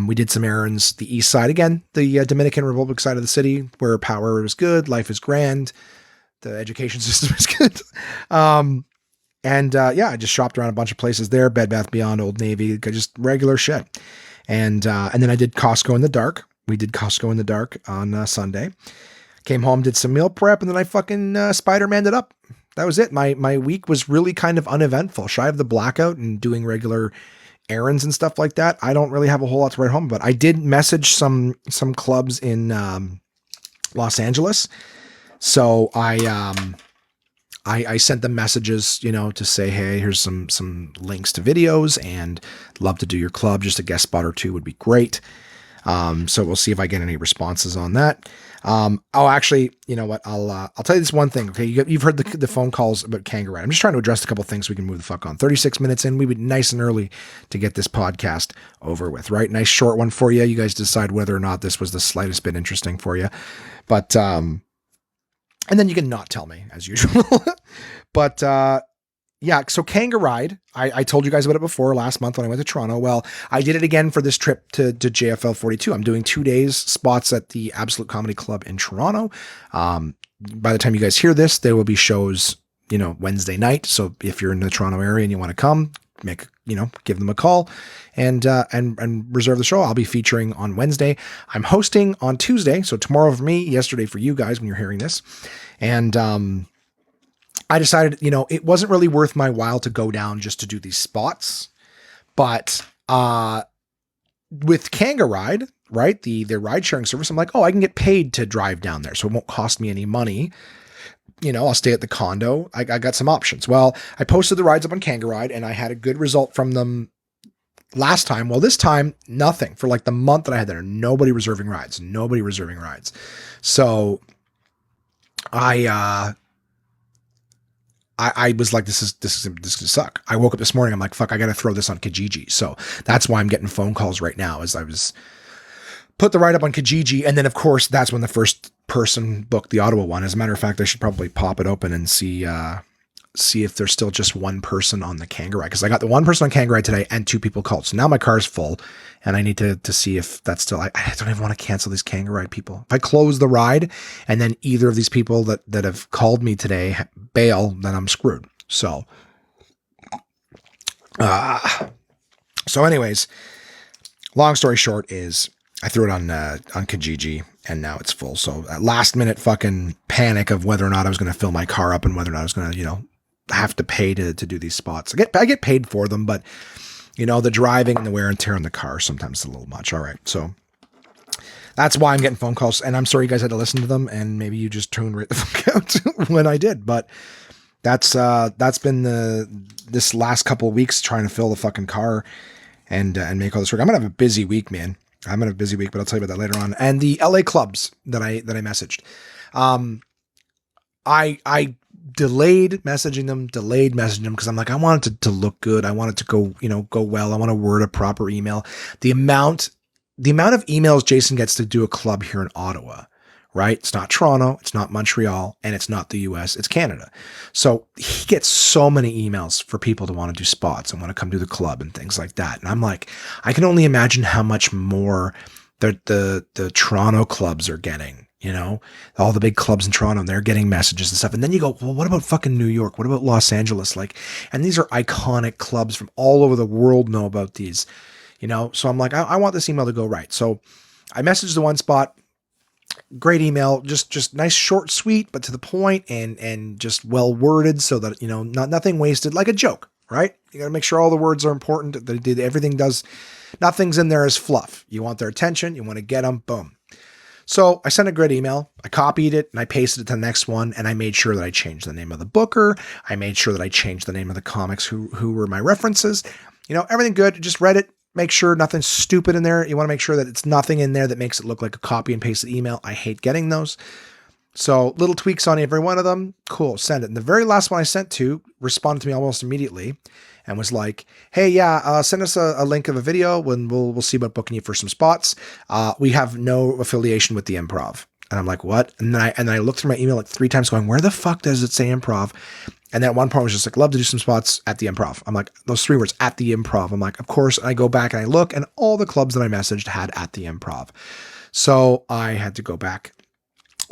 We did some errands. The east side, again, the Dominican Republic side of the city, where power was good, life is grand, the education system is good. I just shopped around a bunch of places there, Bed Bath Beyond, Old Navy, just regular shit. And then I did Costco in the dark. We did Costco in the dark on Sunday. Came home, did some meal prep, and then I fucking Spider-Man'd it up. That was it. My week was really kind of uneventful. Shy of the blackout and doing regular errands and stuff like that, I don't really have a whole lot to write home about. I did message some clubs in Los Angeles. So I sent them messages, to say, hey, here's some links to videos and love to do your club. Just a guest spot or two would be great. So we'll see if I get any responses on that. Actually, you know what? I'll tell you this one thing. Okay. You've heard the phone calls about Kangaroo. I'm just trying to address a couple things so we can move the fuck on. 36 minutes in, we would be nice and early to get this podcast over with, right? Nice short one for you. You guys decide whether or not this was the slightest bit interesting for you, but, and then you can not tell me as usual, but, yeah. So Kangaroo, I told you guys about it before last month when I went to Toronto. Well, I did it again for this trip to JFL 42. I'm doing 2 days spots at the Absolute Comedy Club in Toronto. By the time you guys hear this, there will be shows, Wednesday night. So if you're in the Toronto area and you want to come, give them a call and reserve the show. I'll be featuring on Wednesday. I'm hosting on Tuesday. So tomorrow for me, yesterday for you guys when you're hearing this. And, I decided, it wasn't really worth my while to go down just to do these spots, but, with Kangaroo, right? The ride sharing service, I'm like, I can get paid to drive down there. So it won't cost me any money. I'll stay at the condo. I got some options. Well, I posted the rides up on Kangaroo and I had a good result from them last time. Well, this time, nothing for like the month that I had there. Nobody reserving rides. So I was like, this is gonna suck. I woke up this morning. I'm like, fuck, I got to throw this on Kijiji. So that's why I'm getting phone calls right now as I was put the ride up on Kijiji. And then of course, that's when the first person booked the Ottawa one. As a matter of fact, I should probably pop it open and see if there's still just one person on the Kangaroo. Cause I got the one person on Kangaroo today and 2 people called. So now my car's full and I need to see if that's still, I don't even want to cancel these Kangaroo people. If I close the ride and then either of these people that have called me today bail, then I'm screwed. So anyways, long story short is I threw it on Kijiji and now it's full. So last minute fucking panic of whether or not I was going to fill my car up and whether or not I was going to, have to pay to do these spots. I get paid for them, but the driving and the wear and tear on the car sometimes is a little much. All right. So that's why I'm getting phone calls and I'm sorry you guys had to listen to them and maybe you just tuned right the fuck out when I did, but that's been this last couple of weeks trying to fill the fucking car and make all this work. I'm going to have a busy week, man. I'm going to have a busy week, but I'll tell you about that later on. And the LA clubs that I messaged, I delayed messaging them because I'm like, I want it to look good. I want it to go well. I want to word a proper email. The amount of emails Jason gets to do a club here in Ottawa, right? It's not Toronto, it's not Montreal, and it's not the US, it's Canada. So he gets so many emails for people to want to do spots and want to come do the club and things like that. And I'm like, I can only imagine how much more the Toronto clubs are getting. All the big clubs in Toronto, and they're getting messages and stuff. And then you go, well, what about fucking New York? What about Los Angeles? And these are iconic clubs from all over the world know about these, So I'm like, I want this email to go right. So I messaged the one spot, great email, just nice, short, sweet, but to the point and just well worded so that, nothing wasted, like a joke, right? You got to make sure all the words are important. Nothing's in there as fluff. You want their attention. You want to get them. Boom. So I sent a great email. I copied it and I pasted it to the next one. And I made sure that I changed the name of the booker. I made sure that I changed the name of the comics who were my references. Everything good. Just read it. Make sure nothing's stupid in there. You want to make sure that it's nothing in there that makes it look like a copy and pasted email. I hate getting those. So little tweaks on every one of them. Cool. Send it. And the very last one I sent to responded to me almost immediately and was like, hey, send us a link of a video when we'll see about booking you for some spots. We have no affiliation with the Improv. And I'm like, what? And then I looked through my email like 3 times going, where the fuck does it say Improv? And then at one point I was just like, love to do some spots at the Improv. I'm like, those 3 words, at the Improv. I'm like, of course. And I go back and I look and all the clubs that I messaged had at the Improv. So I had to go back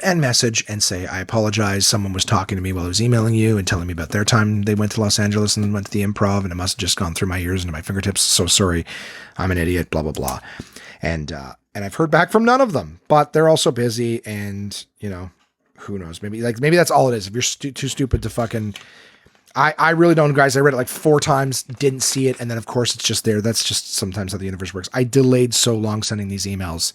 and message and say, I apologize. Someone was talking to me while I was emailing you and telling me about their time they went to Los Angeles and went to the Improv, and it must have just gone through my ears into my fingertips. So sorry. I'm an idiot, blah, blah, blah. And I've heard back from none of them, but they're also busy and, who knows? Maybe that's all it is. If you're too stupid to fucking, I really don't, guys. I read it like 4 times, didn't see it. And then of course it's just there. That's just sometimes how the universe works. I delayed so long sending these emails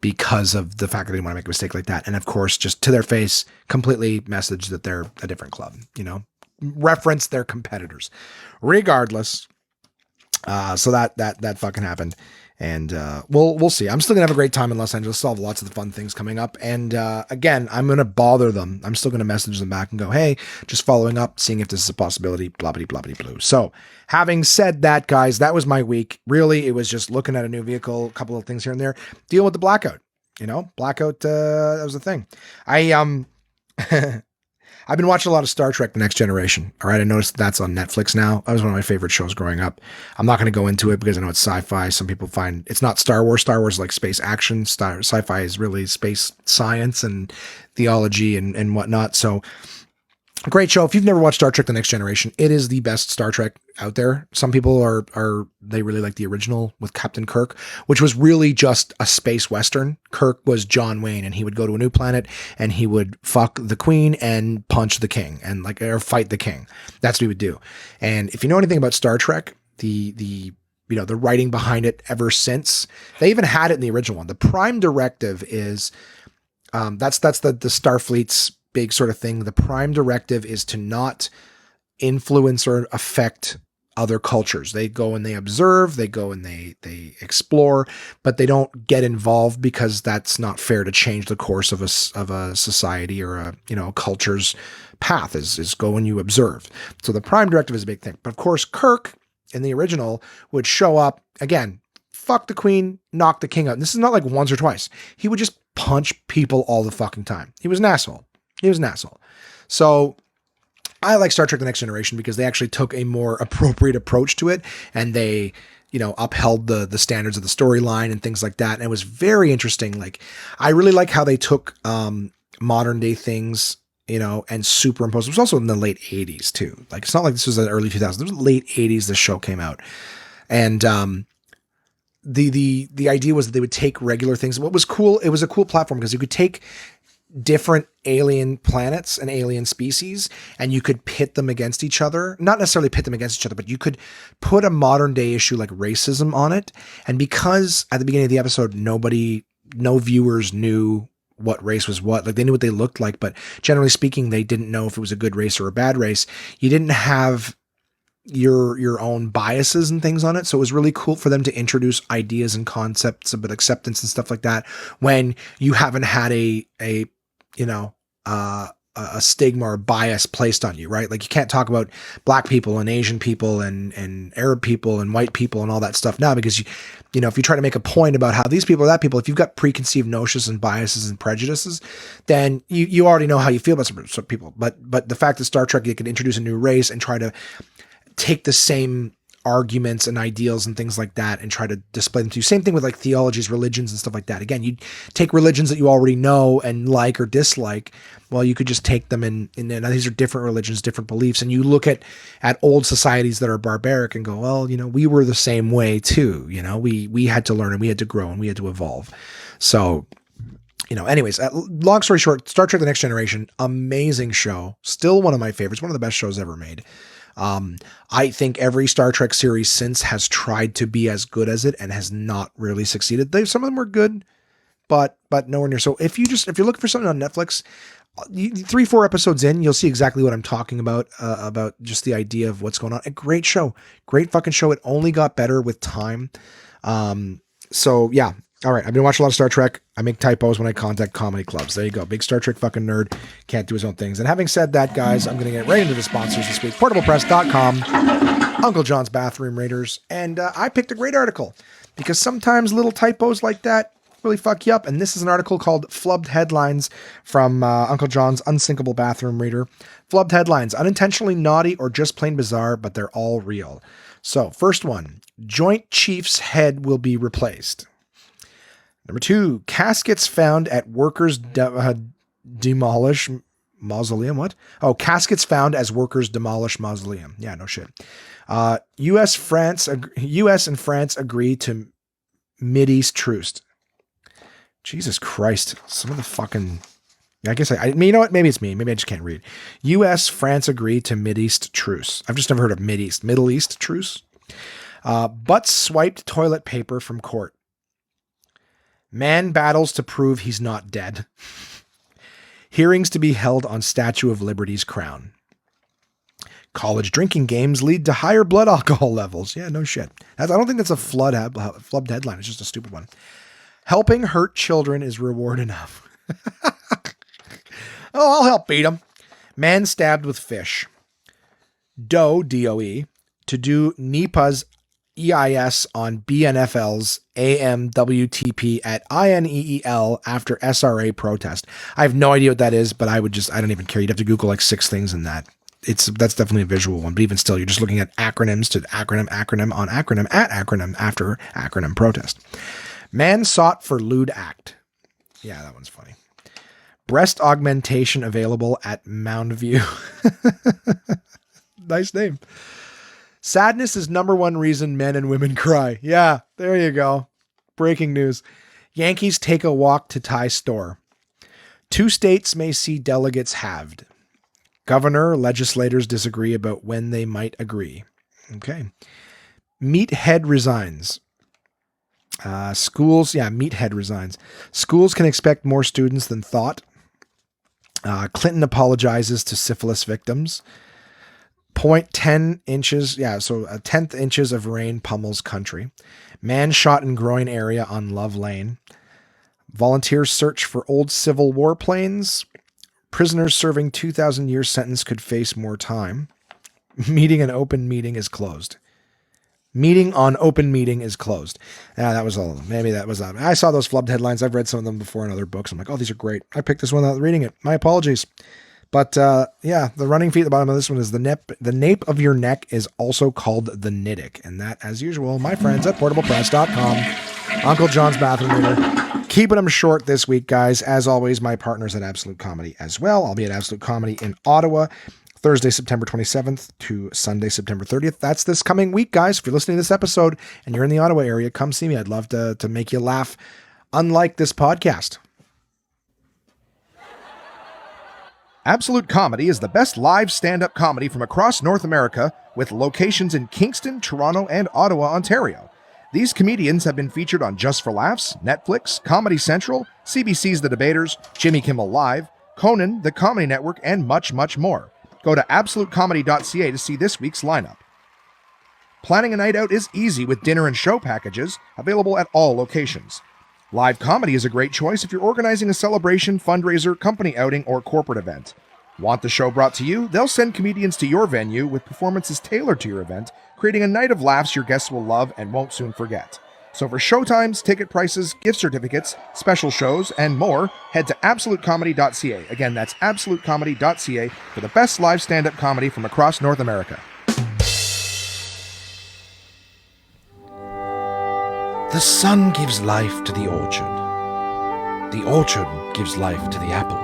because of the fact that I didn't want to make a mistake like that. And of course, just to their face, completely message that they're a different club, reference their competitors regardless. So that fucking happened. And we'll see. I'm still gonna have a great time in Los Angeles. Still have lots of the fun things coming up. And again, I'm gonna bother them. I'm still gonna message them back and go, hey, just following up, seeing if this is a possibility, blah blah blah blah blah. So having said that, guys, that was my week. Really, it was just looking at a new vehicle, a couple of things here and there, dealing with the blackout. Blackout, that was the thing. I've been watching a lot of Star Trek: The Next Generation. All right. I noticed that's on Netflix now. That was one of my favorite shows growing up. I'm not going to go into it because I know it's sci-fi. Some people find it's not Star Wars. Star Wars is like space action. Sci-fi is really space science and theology and whatnot. So great show. If you've never watched Star Trek: The Next Generation, it is the best Star Trek out there. Some people they really like the original with Captain Kirk, which was really just a space western. Kirk was John Wayne, and he would go to a new planet and he would fuck the queen and punch the king or fight the king. That's what he would do. And if you know anything about Star Trek, the writing behind it ever since, they even had it in the original one. The Prime Directive is that's the Starfleet's big sort of thing. The Prime Directive is to not influence or affect other cultures. They go and they observe, they go and they explore, but they don't get involved because that's not fair to change the course of a society or a culture's path is go and you observe. So the Prime Directive is a big thing. But of course, Kirk in the original would show up again, fuck the queen, knock the king out. And this is not like once or twice. He would just punch people all the fucking time. He was an asshole. So I like Star Trek: The Next Generation because they actually took a more appropriate approach to it, and they, upheld the standards of the storyline and things like that. And it was very interesting. Like, I really like how they took modern day things, and superimposed. It was also in the late 80s too. Like, it's not like this was the early 2000s. It was late 80s this show came out. And the idea was that they would take regular things. What was cool, it was a cool platform because you could take different alien planets and alien species, and you could pit them against each other. Not necessarily pit them against each other, but you could put a modern day issue like racism on it. And because at the beginning of the episode, no viewers knew what race was what, like they knew what they looked like, but generally speaking, they didn't know if it was a good race or a bad race. You didn't have your own biases and things on it. So it was really cool for them to introduce ideas and concepts about acceptance and stuff like that when you haven't had a stigma or bias placed on you, right? Like you can't talk about black people and Asian people and Arab people and white people and all that stuff now because if you try to make a point about how these people are that people, if you've got preconceived notions and biases and prejudices, then you already know how you feel about some people. But the fact that Star Trek, they could introduce a new race and try to take the same arguments and ideals and things like that and try to display them to you. Same thing with like theologies, religions and stuff like that. Again, you take religions that you already know and like or dislike. Well, you could just take them in these are different religions, different beliefs. And you look at old societies that are barbaric and go, well, we were the same way too. We had to learn and we had to grow and we had to evolve. So, anyways, long story short, Star Trek: The Next Generation, amazing show. Still one of my favorites, one of the best shows ever made. I think every Star Trek series since has tried to be as good as it and has not really succeeded. Some of them were good, but nowhere near. So if you're looking for something on Netflix, 3-4 episodes in, you'll see exactly what I'm talking about just the idea of what's going on. A great show, great fucking show. It only got better with time. So yeah. All right. I've been watching a lot of Star Trek. I make typos when I contact comedy clubs. There you go. Big Star Trek fucking nerd. Can't do his own things. And having said that, guys, I'm going to get right into the sponsors this week. PortablePress.com, Uncle John's Bathroom Raiders. And I picked a great article because sometimes little typos like that really fuck you up. And this is an article called Flubbed Headlines from Uncle John's Unsinkable Bathroom Reader. Flubbed headlines, unintentionally naughty or just plain bizarre, but they're all real. So first one, Joint Chief's head will be replaced. Number 2, caskets found at workers demolish mausoleum. What? Oh, caskets found as workers demolish mausoleum. Yeah, no shit. U.S. and France agree to Mideast truce. Jesus Christ. Some of the fucking... I guess I you know what? Maybe it's me. Maybe I just can't read. U.S. France agree to Mideast truce. I've just never heard of Mideast. Middle East truce. Butts swiped toilet paper from court. Man battles to prove he's not dead. Hearings to be held on Statue of Liberty's crown. College drinking games lead to higher blood alcohol levels. Yeah, no shit. I don't think that's a flubbed headline. It's just a stupid one. Helping hurt children is reward enough. Oh, I'll help beat him. Man stabbed with fish. Doe, D-O-E, to do NEPA's EIS on BNFL's AMWTP at INEEL after SRA protest. I have no idea what that is, but I don't even care. You'd have to Google like 6 things in that. That's definitely a visual one, but even still, you're just looking at acronyms to acronym on acronym at acronym after acronym protest. Man sought for lewd act. Yeah, that one's funny. Breast augmentation available at Mound View. Nice name. Sadness is number 1 reason men and women cry. Yeah, there you go. Breaking news. Yankees take a walk to tie store. 2 states may see delegates halved. Governor, legislators disagree about when they might agree. Okay. Meathead resigns. Meathead resigns. Schools can expect more students than thought. Clinton apologizes to syphilis victims. 0.10 inches, so a 10th inches of rain pummels country. Man shot in groin area on Love Lane. Volunteers search for old Civil War planes. Prisoners serving 2,000-year sentence could face more time. Meeting on open meeting is closed. Meeting on open meeting is closed. Yeah, that was all. Maybe that was. I saw those flubbed headlines. I've read some of them before in other books. I'm like, oh, these are great. I picked this one without reading it. My apologies. But the running feet at the bottom of this one is the nape of your neck is also called the niddick. And that, as usual, my friends at portablepress.com, Uncle John's Bathroom Reader. Keeping them short this week, guys. As always, my partners at Absolute Comedy as well. I'll be at Absolute Comedy in Ottawa, Thursday, September 27th to Sunday, September 30th. That's this coming week, guys. If you're listening to this episode and you're in the Ottawa area, come see me. I'd love to make you laugh, unlike this podcast. Absolute Comedy is the best live stand-up comedy from across North America, with locations in Kingston, Toronto, and Ottawa, Ontario. These comedians have been featured on Just for Laughs, Netflix, Comedy Central, CBC's The Debaters, Jimmy Kimmel Live, Conan, The Comedy Network, and much, much more. Go to absolutecomedy.ca to see this week's lineup. Planning a night out is easy with dinner and show packages, available at all locations. Live comedy is a great choice if you're organizing a celebration, fundraiser, company outing, or corporate event. Want the show brought to you? They'll send comedians to your venue with performances tailored to your event, creating a night of laughs your guests will love and won't soon forget. So for showtimes, ticket prices, gift certificates, special shows, and more, head to absolutecomedy.ca. Again, that's absolutecomedy.ca for the best live stand-up comedy from across North America. The sun gives life to the orchard. The orchard gives life to the apple.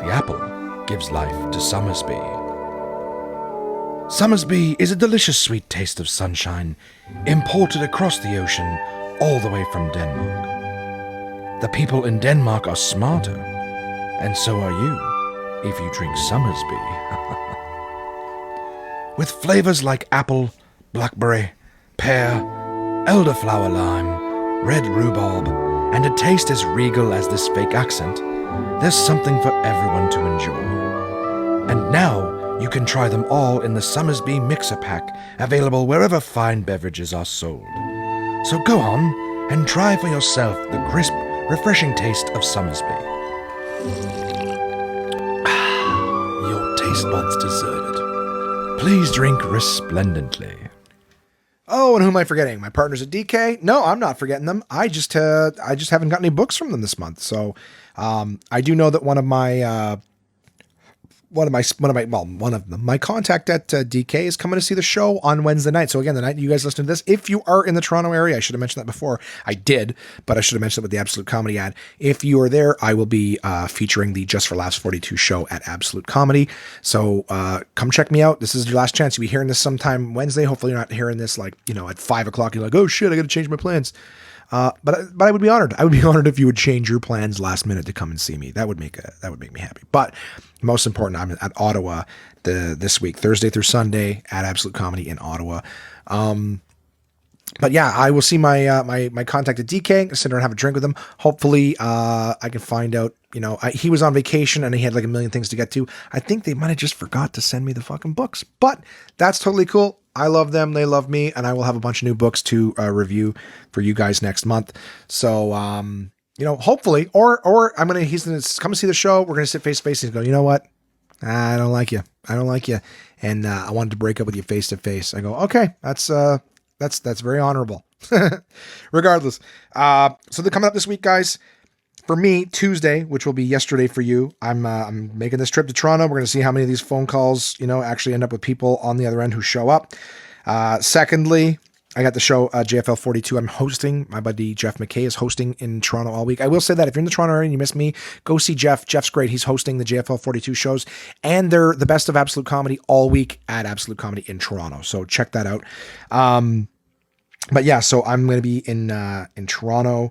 The apple gives life to Summersby. Summersby is a delicious sweet taste of sunshine, imported across the ocean, all the way from Denmark. The people in Denmark are smarter, and so are you, if you drink Summersby. with flavors like apple, blackberry, pear, elderflower lime, red rhubarb, and a taste as regal as this fake accent, there's something for everyone to enjoy. And now you can try them all in the Summersby Mixer Pack, available wherever fine beverages are sold. So go on and try for yourself the crisp, refreshing taste of Summersby. Your taste buds deserve it. Please drink resplendently. Oh, and who am I forgetting? My partners at DK? No, I'm not forgetting them. I just haven't got any books from them this month. So, I do know that one of them, my contact at DK is coming to see the show on Wednesday night. So again, the night you guys listen to this, if you are in the Toronto area, I should have mentioned that before. I did, but I should have mentioned it with the Absolute Comedy ad. If you are there, I will be featuring the Just for Laughs 42 show at Absolute Comedy. So come check me out. This is your last chance. You'll be hearing this sometime Wednesday. Hopefully you're not hearing this at 5 o'clock. You're like, oh shit, I got to change my plans. But I would be honored. I would be honored if you would change your plans last minute to come and see me. That would make me happy. But most important, I'm at Ottawa this week, Thursday through Sunday at Absolute Comedy in Ottawa. But yeah, I will see my contact at DK, sit there and have a drink with him. Hopefully, I can find out, he was on vacation and he had like a million things to get to. I think they might have just forgot to send me the fucking books, but that's totally cool. I love them. They love me. And I will have a bunch of new books to review for you guys next month. So, hopefully, or he's going to come see the show. We're going to sit face to face and go, you know what? I don't like you. And I wanted to break up with you face to face. I go, okay, that's very honorable. Regardless. So they're coming up this week, guys. For me, Tuesday, which will be yesterday for you, I'm making this trip to Toronto. We're going to see how many of these phone calls, actually end up with people on the other end who show up. Secondly, I got the show JFL 42. I'm hosting. My buddy Jeff McKay is hosting in Toronto all week. I will say that if you're in the Toronto area and you miss me, go see Jeff. Jeff's great. He's hosting the JFL 42 shows, and they're the best of Absolute Comedy all week at Absolute Comedy in Toronto. So check that out. But yeah, so I'm going to be in Toronto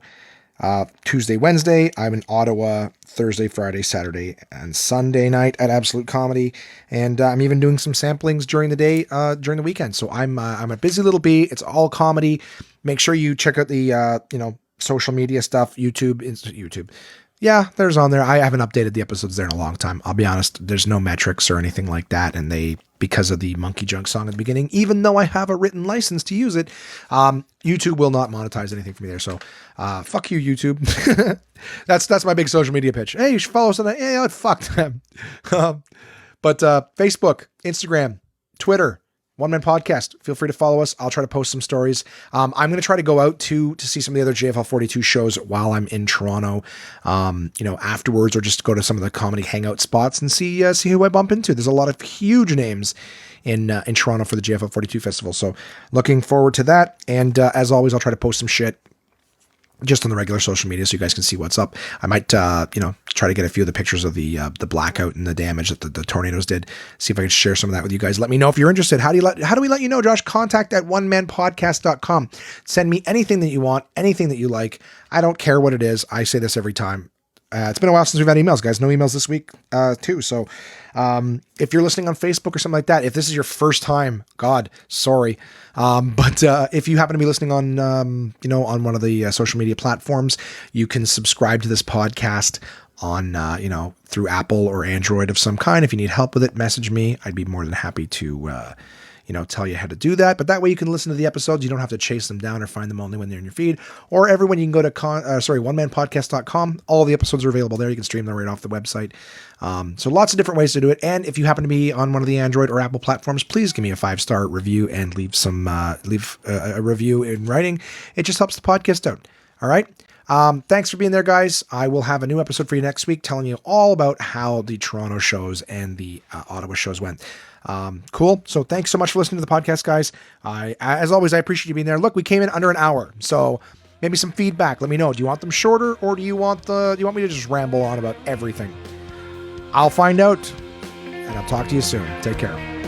Tuesday, Wednesday. I'm in Ottawa Thursday, Friday, Saturday, and Sunday night at Absolute Comedy. And I'm even doing some samplings during the day, during the weekend. So I'm a busy little bee. It's all comedy. Make sure you check out the, social media stuff, YouTube. Yeah, there's on there. I haven't updated the episodes there in a long time. I'll be honest. There's no metrics or anything like that. And because of the Monkey Junk song at the beginning, even though I have a written license to use it, YouTube will not monetize anything for me there. So, fuck you, YouTube. That's my big social media pitch. Hey, you should follow us on that. Yeah, fuck them. But Facebook, Instagram, Twitter, One Man Podcast. Feel free to follow us. I'll try to post some stories. I'm going to try to go out to see some of the other JFL 42 shows while I'm in Toronto, afterwards, or just go to some of the comedy hangout spots and see who I bump into. There's a lot of huge names in Toronto for the JFL 42 festival. So looking forward to that. And as always, I'll try to post some shit just on the regular social media so you guys can see what's up. I might, try to get a few of the pictures of the blackout and the damage that the tornadoes did. See if I can share some of that with you guys. Let me know if you're interested. How do we let you know, Josh? Contact at onemanpodcast.com. Send me anything that you want, anything that you like. I don't care what it is. I say this every time. It's been a while since we've had emails, guys. No emails this week, too. So, if you're listening on Facebook or something like that, if this is your first time, God, sorry. But if you happen to be listening on, on one of the social media platforms, you can subscribe to this podcast on, through Apple or Android of some kind. If you need help with it, message me. I'd be more than happy to, tell you how to do that. But that way you can listen to the episodes. You don't have to chase them down or find them only when they're in your feed. Or everyone, you can go to onemanpodcast.com. All the episodes are available there. You can stream them right off the website. So lots of different ways to do it. And if you happen to be on one of the Android or Apple platforms, please give me a 5-star review and leave a review in writing. It just helps the podcast out. All right. Thanks for being there, guys. I will have a new episode for you next week telling you all about how the Toronto shows and the Ottawa shows went. Cool. So thanks so much for listening to the podcast, guys. As always, I appreciate you being there. Look, we came in under an hour, so maybe some feedback. Let me know. Do you want them shorter, or do you want me to just ramble on about everything? I'll find out, and I'll talk to you soon. Take care.